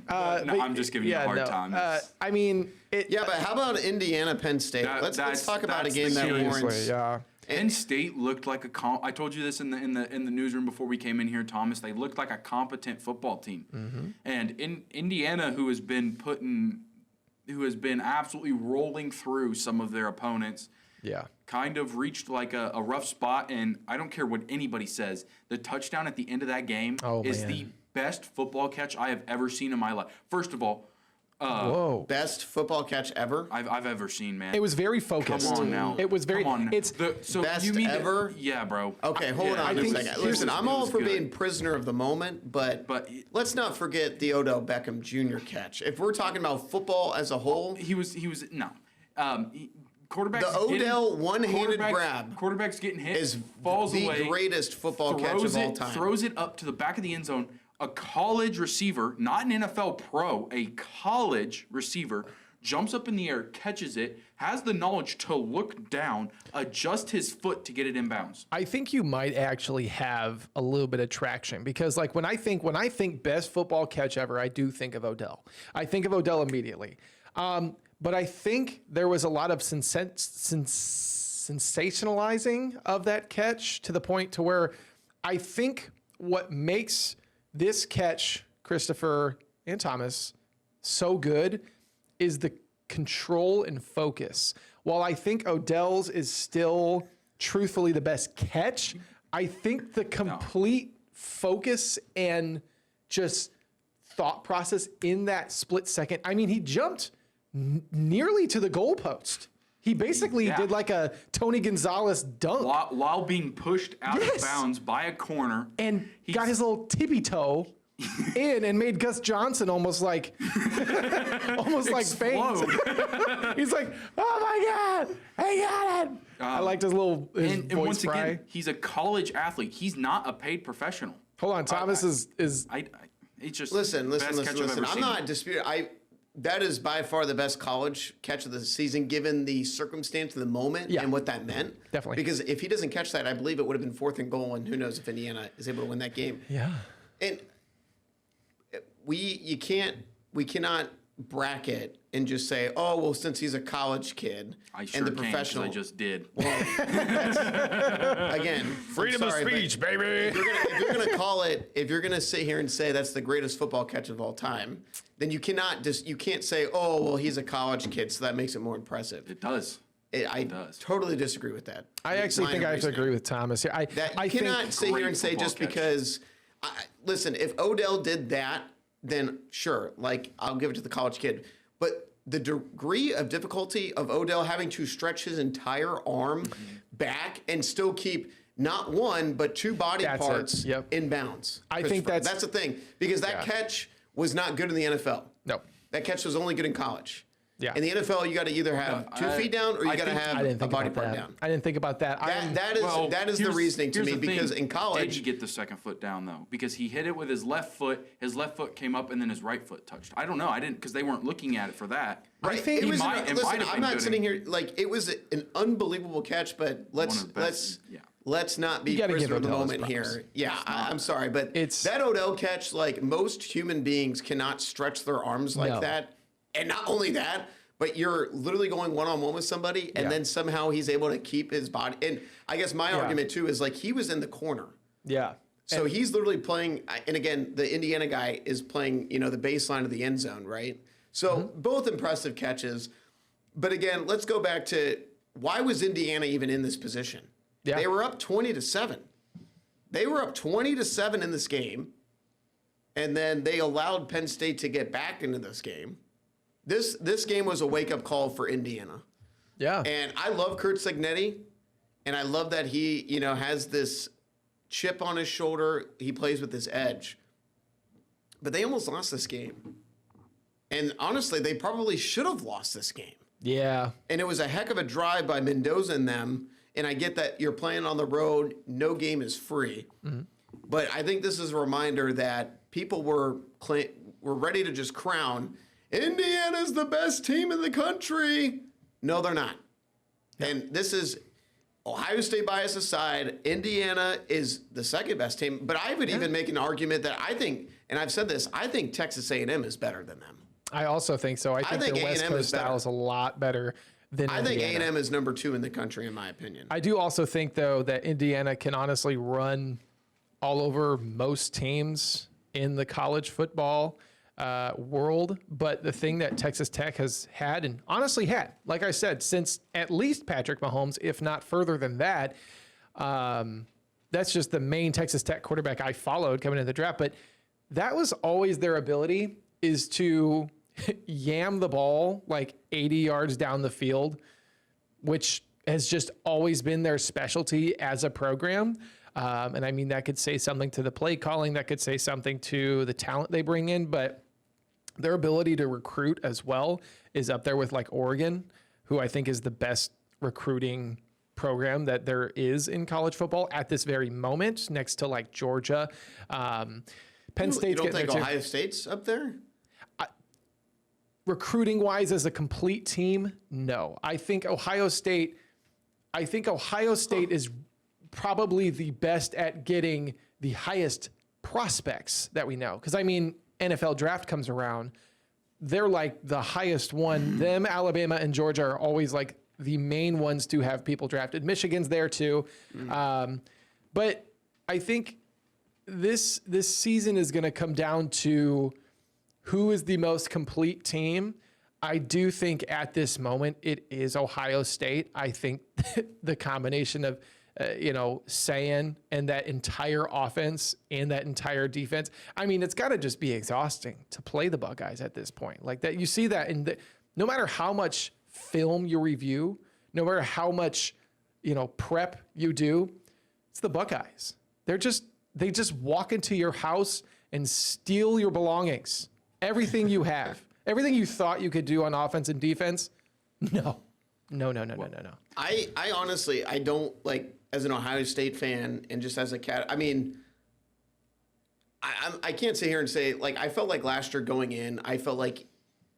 that. No, I'm just giving you a hard time. I mean, Yeah, but how about Indiana Penn State? Let's talk about a that's game the that seriously, warrants. yeah. Penn State looked like I told you this in the newsroom before we came in here, Thomas. They looked like a competent football team, and in Indiana, who has been absolutely rolling through some of their opponents, Yeah. kind of reached like a rough spot. And I don't care what anybody says, the touchdown at the end of that game is man. the best football catch I have ever seen in my life. First of all, Whoa. Best football catch ever? I've ever seen, man. It was very focused. Come on now. It was very. Come on. It's So Best you mean ever? Yeah, bro. Okay, hold on a think second. here's- Listen, I'm it all was for good. being prisoner of the moment, but let's not forget the Odell Beckham Jr. catch. If we're talking about football as a whole, He was no. Quarterback's the Odell getting, one-handed quarterback's- grab Quarterback's getting hit, is falls the away, greatest football catch of all time. throws it up to the back of the end zone. A college receiver, not an NFL pro, a college receiver jumps up in the air, catches it, has the knowledge to look down, adjust his foot to get it inbounds. I think you might actually have a little bit of traction because, like, when I think best football catch ever, I do think of Odell. I think of Odell immediately. But I think there was a lot of sensationalizing of that catch to the point to where I think what makes this catch, Christopher and Thomas, so good is the control and focus. While I think Odell's is still truthfully the best catch, I think the complete focus and just thought process in that split second. I mean, he jumped nearly to the goalpost. He basically Yeah. did like a Tony Gonzalez dunk While being pushed out Yes. of bounds by a corner. and got his little tippy toe in and made Gus Johnson almost like faint. Explode. He's like, "Oh my God, I got it!" I liked his little And voice once fry. again, he's a college athlete. He's not a paid professional. Hold on, Thomas is It's just Listen. best catch I've ever I'm seen. not disputing. That is by far the best college catch of the season, given the circumstance of the moment Yeah. and what that meant. Definitely. Because if he doesn't catch that, I believe it would have been 4th and goal, and who knows if Indiana is able to win that game. yeah. And we cannot bracket and just say, oh, well, since he's a college kid I sure and the can, 'cause professional. I just did. Again, Freedom of speech, baby. if you're gonna call it, if you're gonna sit here and say that's the greatest football catch of all time, then you can't say, oh, well, he's a college kid, so that makes it more impressive. It does. I does. totally disagree with that. I actually Line think of I have to reasoning. agree with Thomas here. I Cannot think sit here Great and say football just catch. because. Listen, if Odell did that, then sure, like I'll give it to the college kid. But the degree of difficulty of Odell having to stretch his entire arm back and still keep not one but two body That's it. parts Yep. in bounds. I think Christopher. that's- the thing because that catch was not good in the NFL. No. That catch was only good in college. Yeah. In the NFL, you got to either have 2 feet down or you I got to think- have I didn't a think body about part that. down. I didn't think about that. That is the here's- reasoning to here's me the thing. because in Did college he get the second foot down though? Because he hit it with his left foot. His left foot came up and then his right foot touched. I don't know. I didn't because they weren't looking at it for that. Right. think it he was might- it listen, might have I'm been not good sitting in- here like it was an unbelievable catch, but let's One of the best, yeah. let's not be You gotta give prisoner of the Odell his moment here. props. Yeah, I'm sorry, but It's- that Odell catch, like most human beings cannot stretch their arms like No. that. And not only that, but you're literally going one-on-one with somebody, and Yeah. then somehow he's able to keep his body. And I guess my argument too is like he was in the corner. Yeah. So he's literally playing, and again, the Indiana guy is playing, the baseline of the end zone, right? So both impressive catches. But again, let's go back to why was Indiana even in this position? Yeah. They were up 20-7. They were up 20-7 in this game, and then they allowed Penn State to get back into this game. This game was a wake-up call for Indiana. Yeah. And I love Kurt Signetti, and I love that he, has this chip on his shoulder. He plays with this edge. But they almost lost this game. And honestly, they probably should have lost this game. Yeah. And it was a heck of a drive by Mendoza and them. And I get that you're playing on the road. No game is free. But I think this is a reminder that people were ready to just crown Indiana's the best team in the country. No, they're not. And this is Ohio State bias aside, Indiana is the second best team. But I would even make an argument that I think, and I've said this, I think Texas A&M is better than them. I also think so. I think the West A&M is Coast style better. is a lot better than I think Indiana. A&M is number 2 in the country, in my opinion. I do also think, though, that Indiana can honestly run all over most teams in the college football world. But the thing that Texas Tech has had, and honestly had, like I said, since at least Patrick Mahomes, if not further than that, that's just the main Texas Tech quarterback I followed coming into the draft. But that was always their ability, is to yam the ball like 80 yards down the field, which has just always been their specialty as a program. And I mean, that could say something to the play calling, that could say something to the talent they bring in, but their ability to recruit as well is up there with like Oregon, who I think is the best recruiting program that there is in college football at this very moment, next to like Georgia. Penn You State's don't getting think there too. Ohio State's up there? Recruiting wise as a complete team, no. I think Ohio State is probably the best at getting the highest prospects that we know. Because I mean, NFL draft comes around, they're like the highest one. Them, Alabama, and Georgia are always like the main ones to have people drafted. Michigan's there too. But I think this season is going to come down to who is the most complete team. I do think at this moment it is Ohio State. I think the combination of Sayan and that entire offense and that entire defense. I mean, it's got to just be exhausting to play the Buckeyes at this point. Like that, you see that in no matter how much film you review, no matter how much prep you do, it's the Buckeyes. They just walk into your house and steal your belongings, everything you have, everything you thought you could do on offense and defense. No. I honestly, I don't like, as an Ohio State fan and just as a cat, I mean, I can't sit here and say, like, I felt like last year going in, I felt like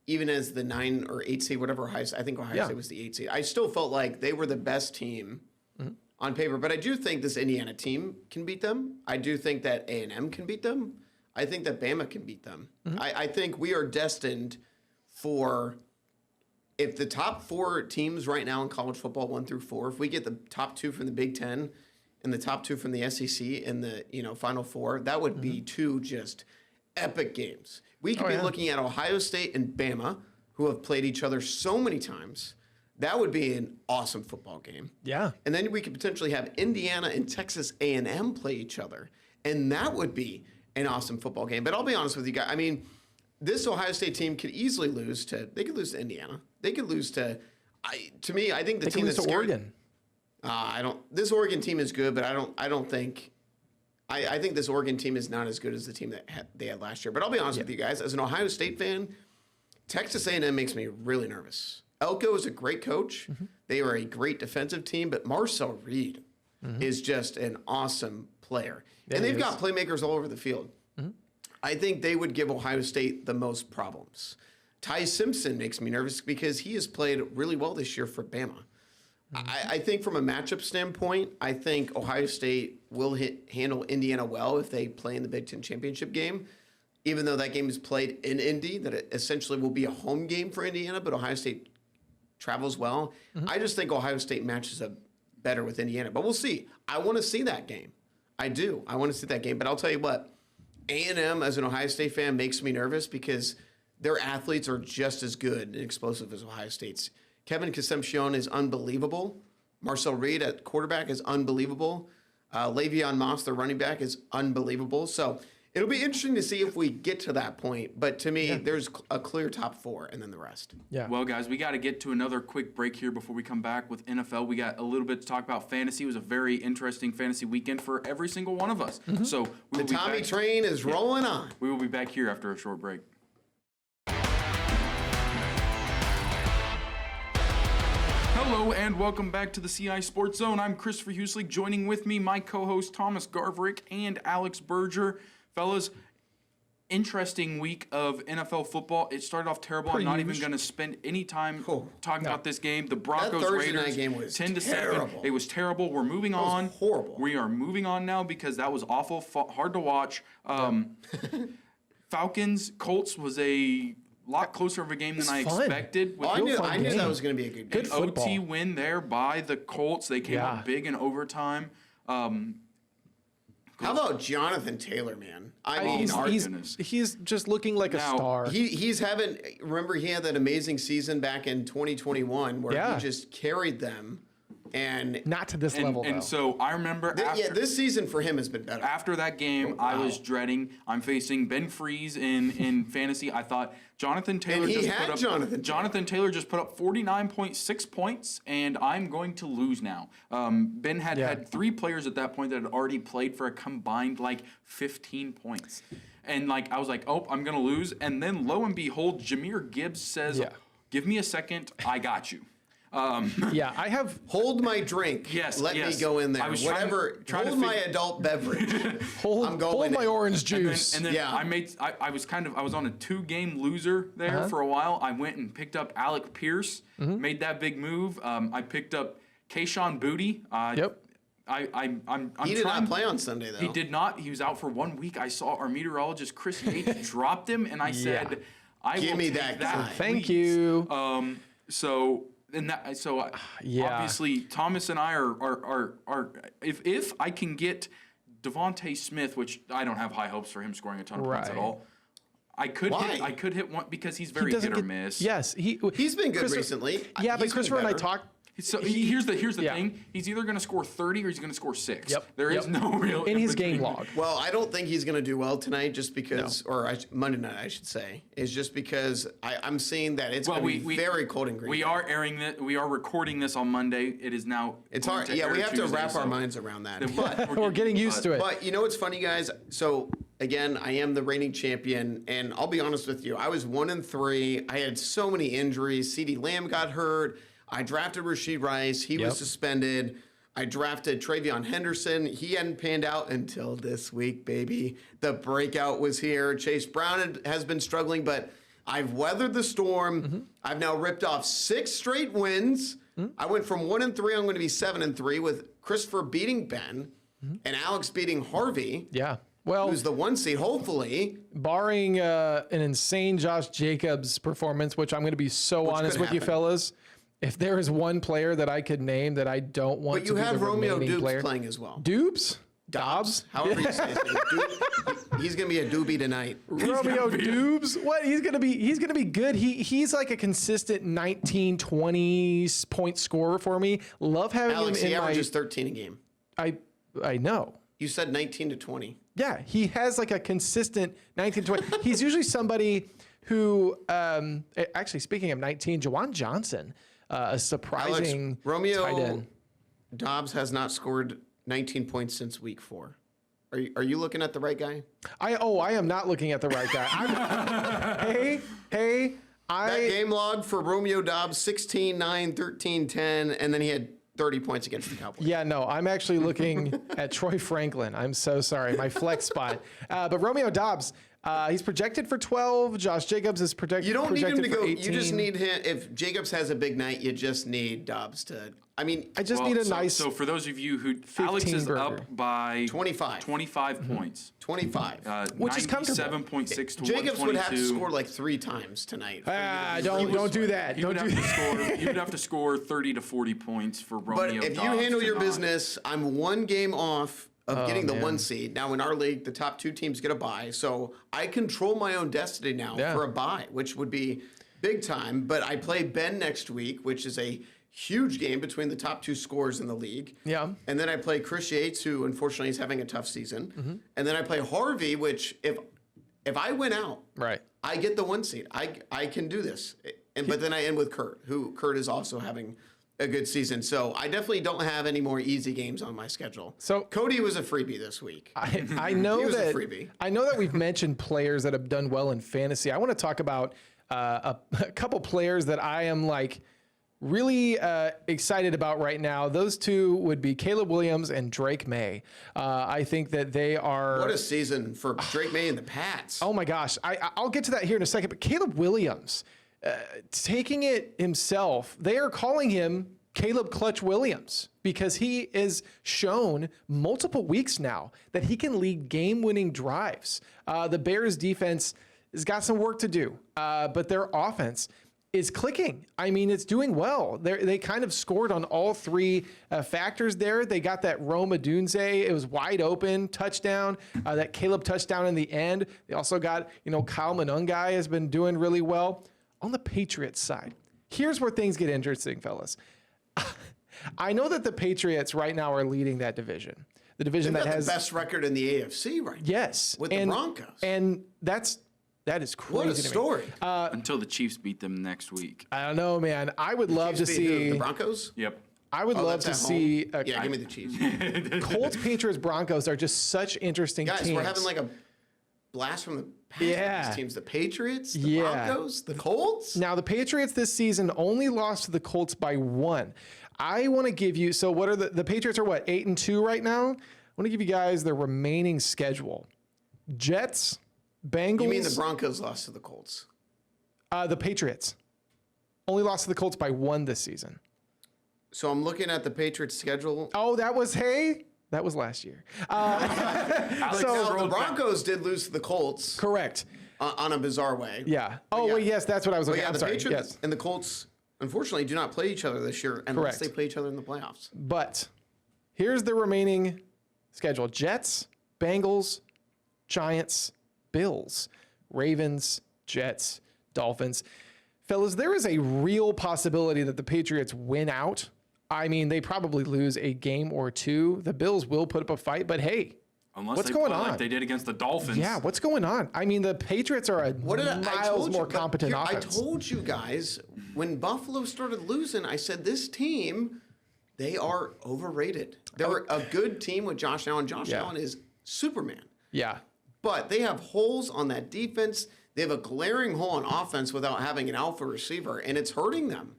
even as the 9 or 8 seed, whatever, I think Ohio State was the 8 seed, I still felt like they were the best team on paper. But I do think this Indiana team can beat them. I do think that A&M can beat them. I think that Bama can beat them. I think we are destined for if the top 4 teams right now in college football, 1 through 4, if we get the top 2 from the Big Ten and the top 2 from the SEC in the Final Four, that would be 2 just epic games. We could be looking at Ohio State and Bama, who have played each other so many times. That would be an awesome football game. Yeah. And then we could potentially have Indiana and Texas A&M play each other, and that would be an awesome football game. But I'll be honest with you guys. I mean, this Ohio State team could easily lose to. They could lose to Indiana. They could lose to. To me, I think the They team can lose that's to scared- Oregon. I don't. This Oregon team is good, but I don't think. I think this Oregon team is not as good as the team that they had last year. But I'll be honest with you guys. As an Ohio State fan, Texas A&M makes me really nervous. Elko is a great coach. They are a great defensive team, but Marcel Reed is just an awesome player. Yeah, And he they've got is. playmakers all over the field. I think they would give Ohio State the most problems. Ty Simpson makes me nervous because he has played really well this year for Bama. I think from a matchup standpoint, I think Ohio State will handle Indiana well if they play in the Big Ten championship game. Even though that game is played in Indy, that it essentially will be a home game for Indiana, but Ohio State travels well. I just think Ohio State matches up better with Indiana, but we'll see. I want to see that game. I do. I want to see that game, but I'll tell you what, A&M as an Ohio State fan makes me nervous because their athletes are just as good and explosive as Ohio State's. Kevin Concepcion is unbelievable. Marcel Reed at quarterback is unbelievable. Le'Veon Moss, the running back, is unbelievable. So it'll be interesting to see if we get to that point. But to me, there's a clear top 4 and then the rest. Yeah. Well, guys, we got to get to another quick break here before we come back with NFL. We got a little bit to talk about fantasy. It was a very interesting fantasy weekend for every single one of us. So we The will be Tommy back. train is rolling on. We will be back here after a short break. Hello and welcome back to the CI Sports Zone. I'm Christopher Hueslick. Joining with me, my co-host Thomas Garverick and Alex Berger. Fellas, interesting week of NFL football. It started off terrible. I'm not even going to spend any time talking about this game. The Broncos Thursday night Raiders game was 10-7. terrible. It was terrible. We're moving on. horrible. We are moving on now because that was awful, hard to watch. Falcons Colts was a lot closer of a game than I fun. expected. With I knew fun that game. was going to be a good game. Good OT football. win there by the Colts. They came Yeah. up big in overtime. How about Jonathan Taylor, man? I mean, goodness. He's just looking like a Now, star. he's having. Remember, he had that amazing season back in 2021 where Yeah. he just carried them, and Not to this level, though. And so I remember after, this season for him has been better. after that game, I was dreading. I'm facing Ben Freeze in fantasy. I thought Jonathan Taylor And he just had put up Jonathan Taylor just put up 49.6 points, and I'm going to lose now. Ben had 3 players at that point that had already played for a combined like 15 points. And like I was like, oh, I'm gonna lose. And then lo and behold, Jahmyr Gibbs says, Yeah. "Give me a second, I got you." Yeah, I have Hold my drink. Yes, Let yes. me go in there. I was trying to- Whatever. trying to hold my figure- adult beverage. hold I'm going hold my in. orange And juice. then Yeah. I was on a 2-game loser there for a while. I went and picked up Alec Pierce, made that big move. I picked up Kayshon Boutte. Yep. I'm He did trying. not play on Sunday though. He did not. He was out for 1 week. I saw our meteorologist Chris Yates dropped him, and I said, "I Give will me take that that. guy. Thank please." you. Yeah. Obviously Thomas and I are if I can get Devontae Smith, which I don't have high hopes for him scoring a ton of points at Right. all. I could Why? hit one because he's He very doesn't hit or get- miss. Yes, He's been good Christopher- recently. Yeah, but He's been Christopher and I better. talked. So here's the Yeah. thing. He's either going to score 30 or he's going to score 6. Yep, There is yep. no real In his in-between. game log. Well, I don't think he's going to do well tonight just because, Monday night, I should say, is just because I'm seeing that it's Well, going to be very cold in Green We Bay. are airing that. We are recording this on Monday. It is now. It's going hard. to Yeah, air we have to Tuesday, wrap our so- minds around that. But We're getting used to it. But you know what's funny, guys? So again, I am the reigning champion, and I'll be honest with you. I was 1-3. I had so many injuries. CeeDee Lamb got hurt. I drafted Rashid Rice. He Yep. was suspended. I drafted Travion Henderson. He hadn't panned out until this week, baby. The breakout was here. Chase Brown has been struggling, but I've weathered the storm. I've now ripped off 6 straight wins. I went from 1-3. I'm going to be 7-3 with Christopher beating Ben and Alex beating Harvey. Yeah. Well, who's the 1 seed, hopefully. barring an insane Josh Jacobs performance, which I'm going to be so honest could with you happen. fellas, if there is one player that I could name that I don't want But to you be have the Romeo remaining Dubes player, playing as well. Dubes, Dobbs, However you say his name. He's going to be a doobie tonight. Romeo Dubes. What he's gonna be good. He's like a consistent 19, 20 point scorer for me. Love having Alex, him he in my. averages 13 a game. I know. You said 19 to 20. Yeah, he has like a consistent 19, 20. He's usually somebody who, actually, speaking of 19, Jawan Johnson, a Alex, surprising tight Romeo end. Dobbs has not scored 19 points since week 4. Are you looking at the right guy? I am not looking at the right guy. That game log for Romeo Dobbs, 16, 9, 13, 10, and then he had 30 points against the Cowboys. Yeah, no, I'm actually looking at Troy Franklin. I'm so sorry, my flex spot. But Romeo Dobbs, he's projected for 12. Josh Jacobs is projected. You don't need him to for go. 18. You just need him. If Jacobs has a big night, you just need Dobbs to. I mean, I just Well, need a so, nice. So for those of you who, Alex is burger. up by 25. 25 points. 25. Which is comfortable. 97.6 to Jacobs would have to 122. score like 3 times tonight. Don't do that. He Don't would do have to that. score. He would have to score 30 to 40 points for But Romeo. if you Dobbs handle to your not- business, I'm 1 game off of getting the man. 1 seed. Now in our league, the top 2 teams get a bye, so I control my own destiny now Yeah. for a bye, which would be big time. But I play Ben next week, which is a huge game between the top 2 scorers in the league. Yeah. And then I play Chris Yates, who unfortunately is having a tough season. Mm-hmm. And then I play Harvey, which if I win out, Right. I get the 1 seed. I can do this. But then I end with Kurt, who Kurt is also having a good season. So I definitely don't have any more easy games on my schedule. So- Cody was a freebie this week. I know He was a that freebie. I know that we've mentioned players that have done well in fantasy. I want to talk about a couple players that I am like really excited about right now. Those two would be Caleb Williams and Drake May. I think that they are. What a season for Drake May and the Pats. Oh my gosh, I'll get to that here in a second. But Caleb Williams, taking it himself, they are calling him Caleb Clutch Williams because he is shown multiple weeks now that he can lead game-winning drives. The Bears defense has got some work to do, but their offense is clicking. I mean, it's doing well. They kind of scored on all 3 factors there. They got that Rome Odunze. It was wide open touchdown, that Caleb touchdown in the end. They also got, Kyle Monungai has been doing really well. On the Patriots side, here's where things get interesting, fellas. I know that the Patriots right now are leading that division. The division They've that got has the best record in the AFC right now. yes, with the Broncos. and that is crazy. What a to me. story. until the Chiefs beat them next week. I don't know, man. I would love to Chiefs beat who? see. The Broncos? Yep. I would Oh, love that's to at home? see. Yeah, give me the Chiefs. Colts, Patriots, Broncos are just such interesting Guys, teams. we're having like a blast from the past. Yeah. These teams, the Patriots, the Yeah. Broncos, the Colts. Now, the Patriots this season only lost to the Colts by 1. I want to give you, so what are the Patriots are what, 8-2 right now? I want to give you guys their remaining schedule. Jets, Bengals. You mean the Broncos lost to the Colts? The Patriots only lost to the Colts by 1 this season. So I'm looking at the Patriots schedule. Oh, that was last year. Alex So- Now, the scrolled back. Broncos did lose to the Colts Correct. on a bizarre way. Yeah. Oh, yeah. wait, yes, that's what I was But looking yeah, at. I'm the sorry. Patriots Yes. and the Colts, unfortunately, do not play each other this year unless Correct. they play each other in the playoffs. But here's the remaining schedule: Jets, Bengals, Giants, Bills, Ravens, Jets, Dolphins. Fellas, there is a real possibility that the Patriots win out. I mean, they probably lose a game or 2. The Bills will put up a fight, but hey, Unless what's they going play on? like they did against the Dolphins. Yeah, what's going on? I mean, the Patriots are a What did I miles told you, more but competent here, offense. I told you guys when Buffalo started losing, I said this team, they are overrated. They're a good team with Josh Allen. Josh Yeah. Allen is Superman. Yeah. But they have holes on that defense. They have a glaring hole on offense without having an alpha receiver, and it's hurting them.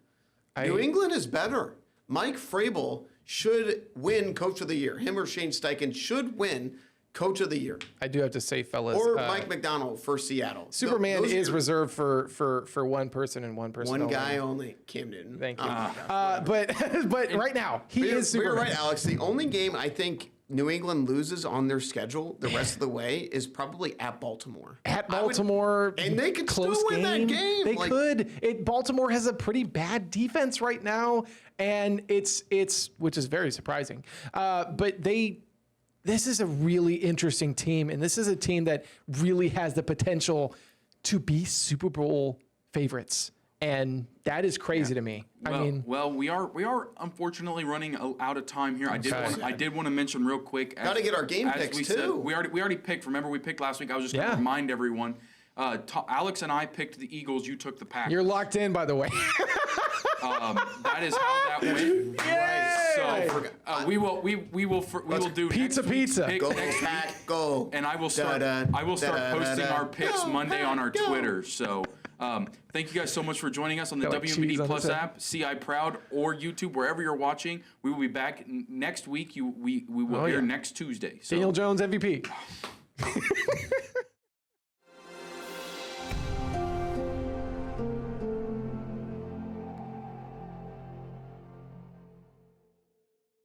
New England is better. Mike Vrabel should win Coach of the Year. Him or Shane Steichen should win Coach of the Year. I do have to say, fellas, Or Mike McDonald for Seattle. Superman Those are is your- reserved for one person and one person one only. guy only, Cam Newton. Thank you. Oh, my God. But right now he But is you're Superman. right, Alex. The only game I think New England loses on their schedule the rest of the way is probably at Baltimore. At Baltimore, and they could close still win that game. They Like- could. Baltimore has a pretty bad defense right now, and it's which is very surprising. But this is a really interesting team, and this is a team that really has the potential to be Super Bowl favorites, and that is crazy to me. Well, we are unfortunately running out of time here. I did want to mention real quick. Gotta get our game as picks, we said, too. we already picked. Remember, we picked last week. I was just going to Yeah. remind everyone. Alex and I picked the Eagles. You took the Packers. You're locked in, by the way. That is how that went. So we will do Pizza, next week's pizza. pick Go, next week. Pack, go. And I will start posting our picks Monday on our Twitter. So thank you guys so much for joining us on the Got like WMBD cheese on Plus this end. app, CI Proud, or YouTube, wherever you're watching. We will be back next week. We will hear yeah. next Tuesday. So Daniel Jones MVP.